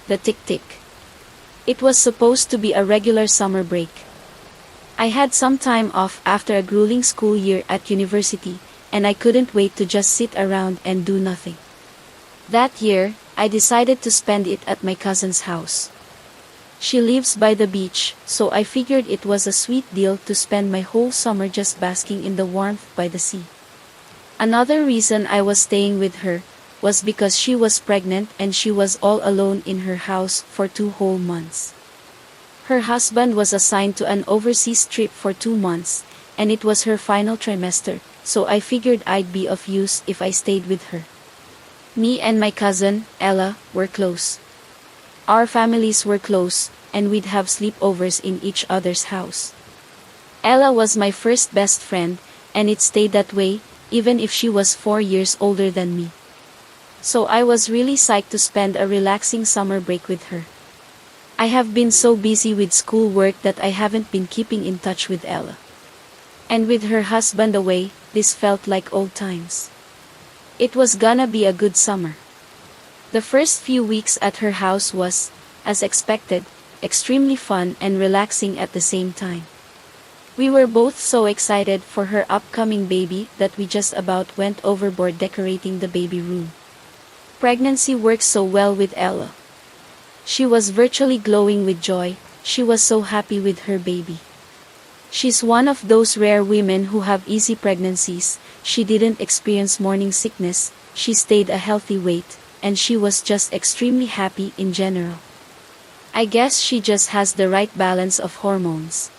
the Tik Tik. It was supposed to be a regular summer break. I had some time off after a grueling school year at university, and I couldn't wait to just sit around and do nothing. That year, I decided to spend it at my cousin's house. She lives by the beach, so I figured it was a sweet deal to spend my whole summer just basking in the warmth by the sea. Another reason I was staying with her was because she was pregnant and she was all alone in her house for 2 whole months. Her husband was assigned to an overseas trip for 2 months, and it was her final trimester, so I figured I'd be of use if I stayed with her. Me and my cousin, Ella, were close. Our families were close, and we'd have sleepovers in each other's house. Ella was my first best friend, and it stayed that way, even if she was 4 years older than me. So I was really psyched to spend a relaxing summer break with her. I have been so busy with schoolwork that I haven't been keeping in touch with Ella. And with her husband away, this felt like old times. It was gonna be a good summer. The first few weeks at her house was, as expected, extremely fun and relaxing at the same time. We were both so excited for her upcoming baby that we just about went overboard decorating the baby room. Pregnancy works so well with Ella. She was virtually glowing with joy. She was so happy with her baby. She's one of those rare women who have easy pregnancies. She didn't experience morning sickness, she stayed a healthy weight, and she was just extremely happy in general. I guess she just has the right balance of hormones.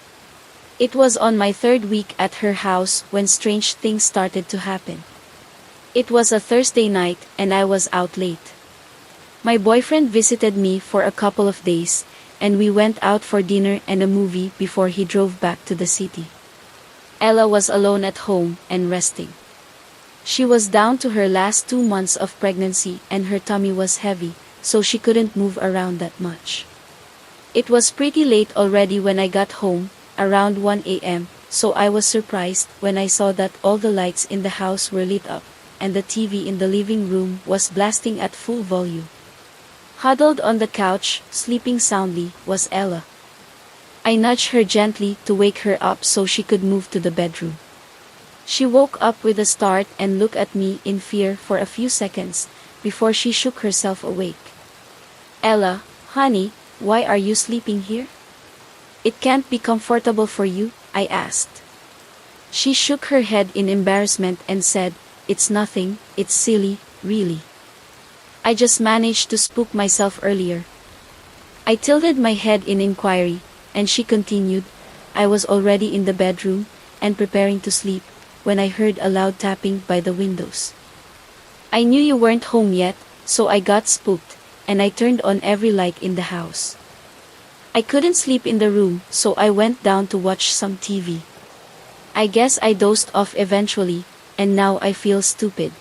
It was on my 3rd week at her house when strange things started to happen. It was a Thursday night, and I was out late. My boyfriend visited me for a couple of days, and we went out for dinner and a movie before he drove back to the city. Ella was alone at home and resting. She was down to her last 2 months of pregnancy and her tummy was heavy, so she couldn't move around that much. It was pretty late already when I got home, around 1 a.m., so I was surprised when I saw that all the lights in the house were lit up, and the TV in the living room was blasting at full volume. Huddled on the couch, sleeping soundly, was Ella. I nudged her gently to wake her up so she could move to the bedroom. She woke up with a start and looked at me in fear for a few seconds, before she shook herself awake. "Ella, honey, why are you sleeping here? It can't be comfortable for you?" I asked. She shook her head in embarrassment and said, "It's nothing, it's silly, really. I just managed to spook myself earlier." I tilted my head in inquiry, and she continued, "I was already in the bedroom, and preparing to sleep, when I heard a loud tapping by the windows. I knew you weren't home yet, so I got spooked, and I turned on every light in the house. I couldn't sleep in the room, so I went down to watch some TV. I guess I dozed off eventually, and now I feel stupid."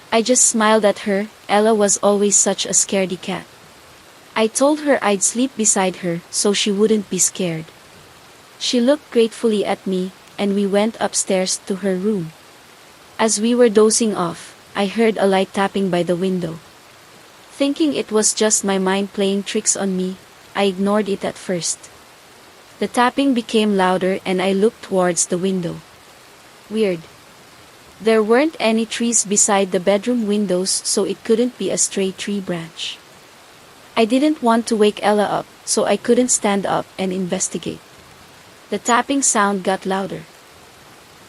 I just smiled at her. Ella was always such a scaredy cat. I told her I'd sleep beside her so she wouldn't be scared. She looked gratefully at me, and we went upstairs to her room. As we were dozing off, I heard a light tapping by the window. Thinking it was just my mind playing tricks on me, I ignored it at first. The tapping became louder and I looked towards the window. Weird. There weren't any trees beside the bedroom windows, so it couldn't be a stray tree branch. I didn't want to wake Ella up, so I couldn't stand up and investigate. The tapping sound got louder.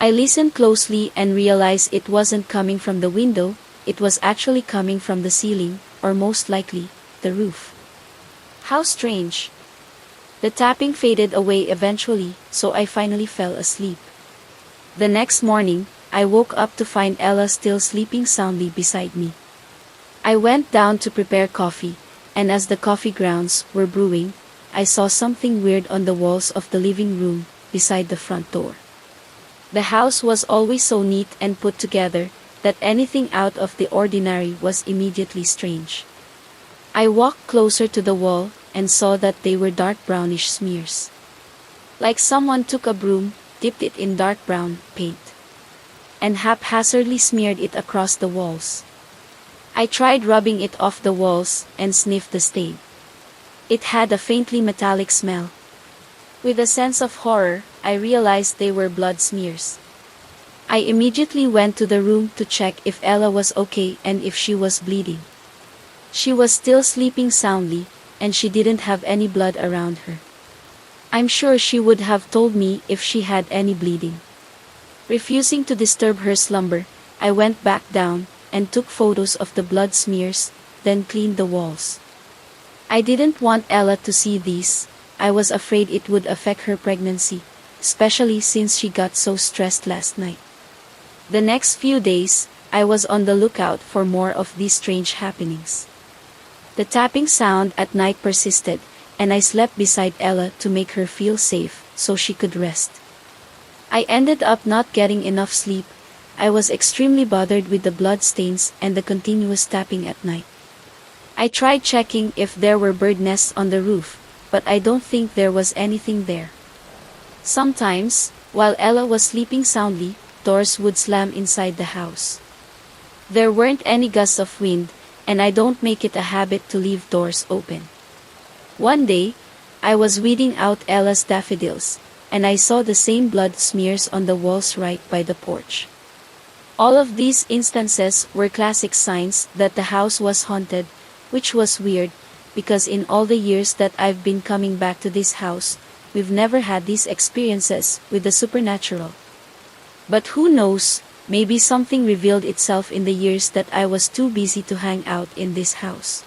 I listened closely and realized it wasn't coming from the window, it was actually coming from the ceiling, or most likely, the roof. How strange. The tapping faded away eventually, so I finally fell asleep. The next morning, I woke up to find Ella still sleeping soundly beside me. I went down to prepare coffee, and as the coffee grounds were brewing, I saw something weird on the walls of the living room, beside the front door. The house was always so neat and put together, that anything out of the ordinary was immediately strange. I walked closer to the wall, and saw that they were dark brownish smears. Like someone took a broom, dipped it in dark brown paint, and haphazardly smeared it across the walls. I tried rubbing it off the walls, and sniffed the stain. It had a faintly metallic smell. With a sense of horror, I realized they were blood smears. I immediately went to the room to check if Ella was okay and if she was bleeding. She was still sleeping soundly, and she didn't have any blood around her. I'm sure she would have told me if she had any bleeding. Refusing to disturb her slumber, I went back down and took photos of the blood smears, then cleaned the walls. I didn't want Ella to see these. I was afraid it would affect her pregnancy, especially since she got so stressed last night. The next few days, I was on the lookout for more of these strange happenings. The tapping sound at night persisted, and I slept beside Ella to make her feel safe so she could rest. I ended up not getting enough sleep. I was extremely bothered with the blood stains and the continuous tapping at night. I tried checking if there were bird nests on the roof, but I don't think there was anything there. Sometimes, while Ella was sleeping soundly, doors would slam inside the house. There weren't any gusts of wind, and I don't make it a habit to leave doors open. One day, I was weeding out Ella's daffodils, and I saw the same blood smears on the walls right by the porch. All of these instances were classic signs that the house was haunted, which was weird, because in all the years that I've been coming back to this house, we've never had these experiences with the supernatural. But who knows, maybe something revealed itself in the years that I was too busy to hang out in this house.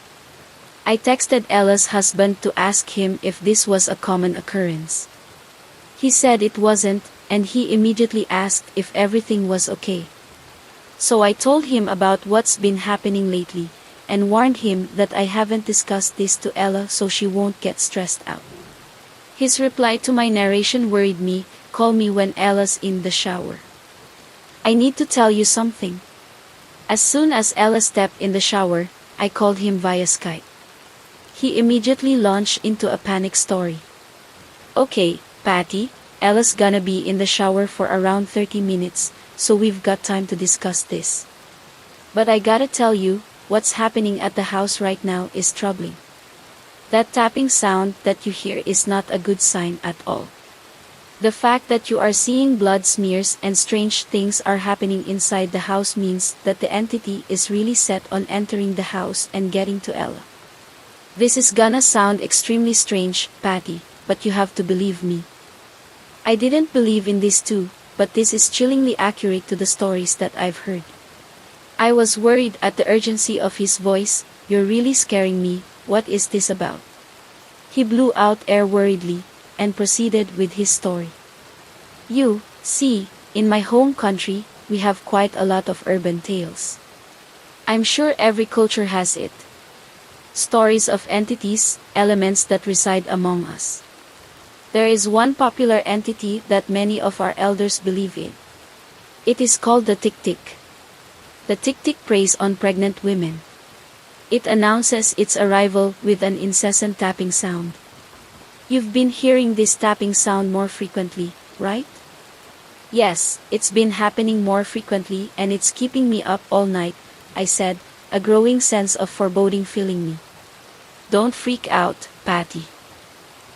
I texted Ella's husband to ask him if this was a common occurrence. He said it wasn't, and he immediately asked if everything was okay. So I told him about what's been happening lately, and warned him that I haven't discussed this to Ella so she won't get stressed out. His reply to my narration worried me. Call me when Ella's in the shower. I need to tell you something. As soon as Ella stepped in the shower, I called him via Skype. He immediately launched into a panic story. Okay, Patty, Ella's gonna be in the shower for around 30 minutes, so we've got time to discuss this. But I gotta tell you, what's happening at the house right now is troubling. That tapping sound that you hear is not a good sign at all. The fact that you are seeing blood smears and strange things are happening inside the house means that the entity is really set on entering the house and getting to Ella. This is gonna sound extremely strange, Patty, but you have to believe me. I didn't believe in this too, but this is chillingly accurate to the stories that I've heard. I was worried at the urgency of his voice. You're really scaring me. What is this about? He blew out air worriedly, and proceeded with his story. You see, in my home country, we have quite a lot of urban tales. I'm sure every culture has it. Stories of entities, elements that reside among us. There is one popular entity that many of our elders believe in. It is called the Tik Tik. The Tik Tik preys on pregnant women. It announces its arrival with an incessant tapping sound. You've been hearing this tapping sound more frequently, right? Yes, it's been happening more frequently and it's keeping me up all night, I said, a growing sense of foreboding filling me. Don't freak out, Patty.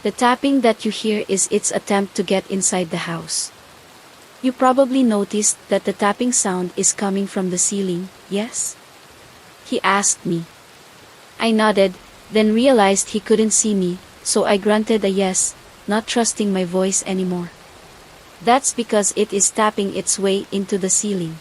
The tapping that you hear is its attempt to get inside the house. You probably noticed that the tapping sound is coming from the ceiling, yes? He asked me. I nodded, then realized he couldn't see me, so I grunted a yes, not trusting my voice anymore. That's because it is tapping its way into the ceiling.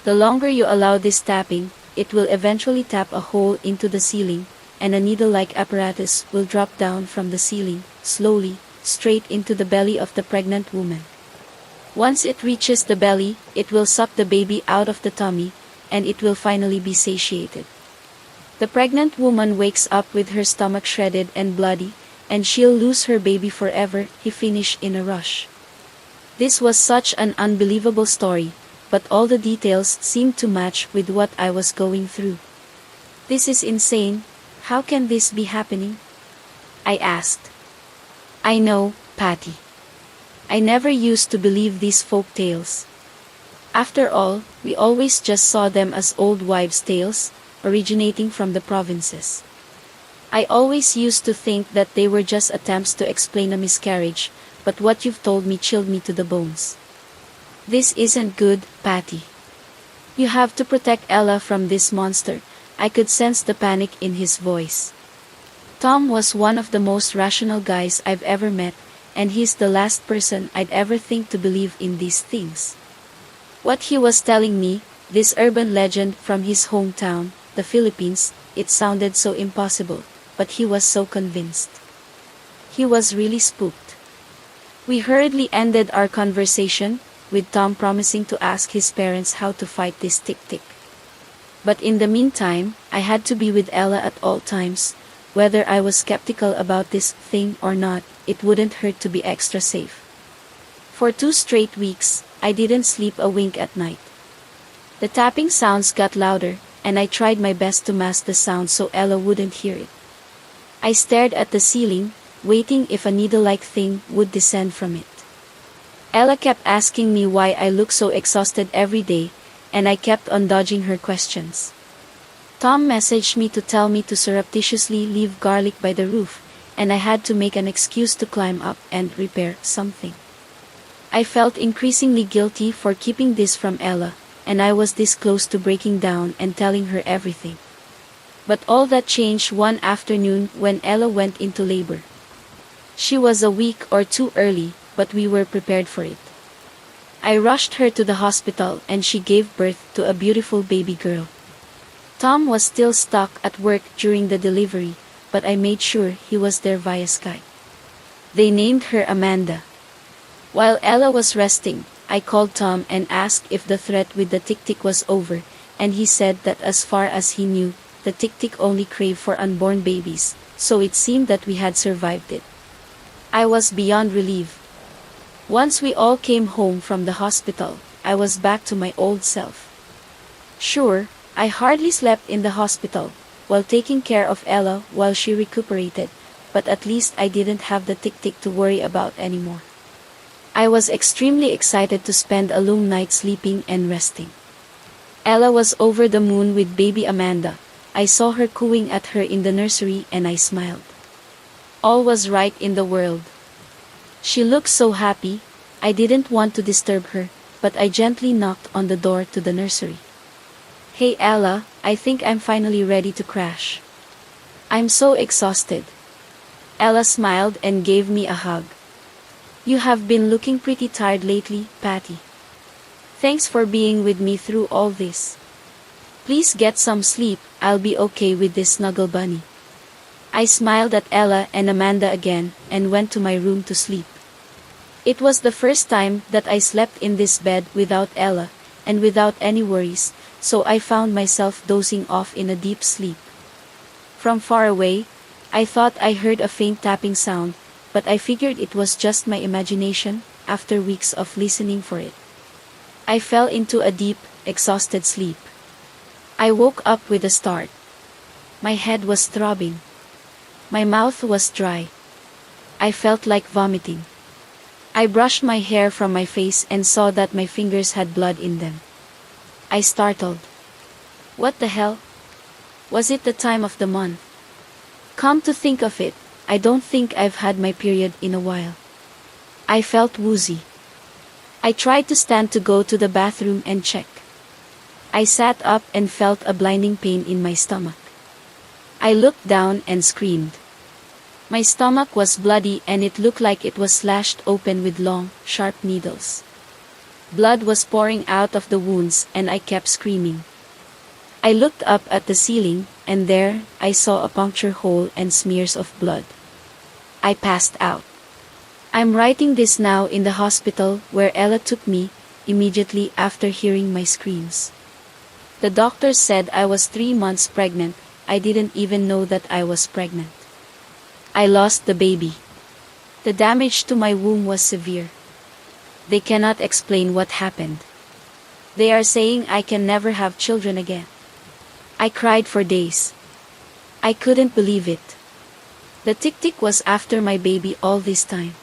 The longer you allow this tapping, it will eventually tap a hole into the ceiling, and a needle-like apparatus will drop down from the ceiling, slowly, straight into the belly of the pregnant woman. Once it reaches the belly, it will suck the baby out of the tummy, and it will finally be satiated. The pregnant woman wakes up with her stomach shredded and bloody, and she'll lose her baby forever, he finished in a rush. This was such an unbelievable story, but all the details seemed to match with what I was going through. This is insane. How can this be happening? I asked. I know, Patty. I never used to believe these folk tales. After all, we always just saw them as old wives' tales, originating from the provinces. I always used to think that they were just attempts to explain a miscarriage, but what you've told me chilled me to the bones. This isn't good, Patty. You have to protect Ella from this monster. I could sense the panic in his voice. Tom was one of the most rational guys I've ever met, and he's the last person I'd ever think to believe in these things. What he was telling me, this urban legend from his hometown, the Philippines, it sounded so impossible, but he was so convinced. He was really spooked. We hurriedly ended our conversation, with Tom promising to ask his parents how to fight this Tik Tik. But in the meantime, I had to be with Ella at all times. Whether I was skeptical about this thing or not, it wouldn't hurt to be extra safe. For 2 straight weeks, I didn't sleep a wink at night. The tapping sounds got louder, and I tried my best to mask the sound so Ella wouldn't hear it. I stared at the ceiling, waiting if a needle-like thing would descend from it. Ella kept asking me why I look so exhausted every day, and I kept on dodging her questions. Tom messaged me to tell me to surreptitiously leave garlic by the roof, and I had to make an excuse to climb up and repair something. I felt increasingly guilty for keeping this from Ella, and I was this close to breaking down and telling her everything. But all that changed one afternoon when Ella went into labor. She was a week or 2 early, but we were prepared for it. I rushed her to the hospital and she gave birth to a beautiful baby girl. Tom was still stuck at work during the delivery, but I made sure he was there via Skype. They named her Amanda. While Ella was resting, I called Tom and asked if the threat with the Tik Tik was over, and he said that as far as he knew, the Tik Tik only craved for unborn babies, so it seemed that we had survived it. I was beyond relieved. Once we all came home from the hospital, I was back to my old self. Sure, I hardly slept in the hospital, while taking care of Ella while she recuperated, but at least I didn't have the Tik Tik to worry about anymore. I was extremely excited to spend a long night sleeping and resting. Ella was over the moon with baby Amanda. I saw her cooing at her in the nursery and I smiled. All was right in the world. She looked so happy. I didn't want to disturb her, but I gently knocked on the door to the nursery. Hey Ella, I think I'm finally ready to crash. I'm so exhausted. Ella smiled and gave me a hug. You have been looking pretty tired lately, Patty. Thanks for being with me through all this. Please get some sleep, I'll be okay with this snuggle bunny. I smiled at Ella and Amanda again and went to my room to sleep. It was the first time that I slept in this bed without Ella, and without any worries, so I found myself dozing off in a deep sleep. From far away, I thought I heard a faint tapping sound, but I figured it was just my imagination, after weeks of listening for it. I fell into a deep, exhausted sleep. I woke up with a start. My head was throbbing. My mouth was dry. I felt like vomiting. I brushed my hair from my face and saw that my fingers had blood in them. I startled. What the hell? Was it the time of the month? Come to think of it, I don't think I've had my period in a while. I felt woozy. I tried to stand to go to the bathroom and check. I sat up and felt a blinding pain in my stomach. I looked down and screamed. My stomach was bloody and it looked like it was slashed open with long, sharp needles. Blood was pouring out of the wounds and I kept screaming. I looked up at the ceiling, and there, I saw a puncture hole and smears of blood. I passed out. I'm writing this now in the hospital where Ella took me, immediately after hearing my screams. The doctor said I was 3 months pregnant. I didn't even know that I was pregnant. I lost the baby. The damage to my womb was severe. They cannot explain what happened. They are saying I can never have children again. I cried for days. I couldn't believe it. The Tik Tik was after my baby all this time.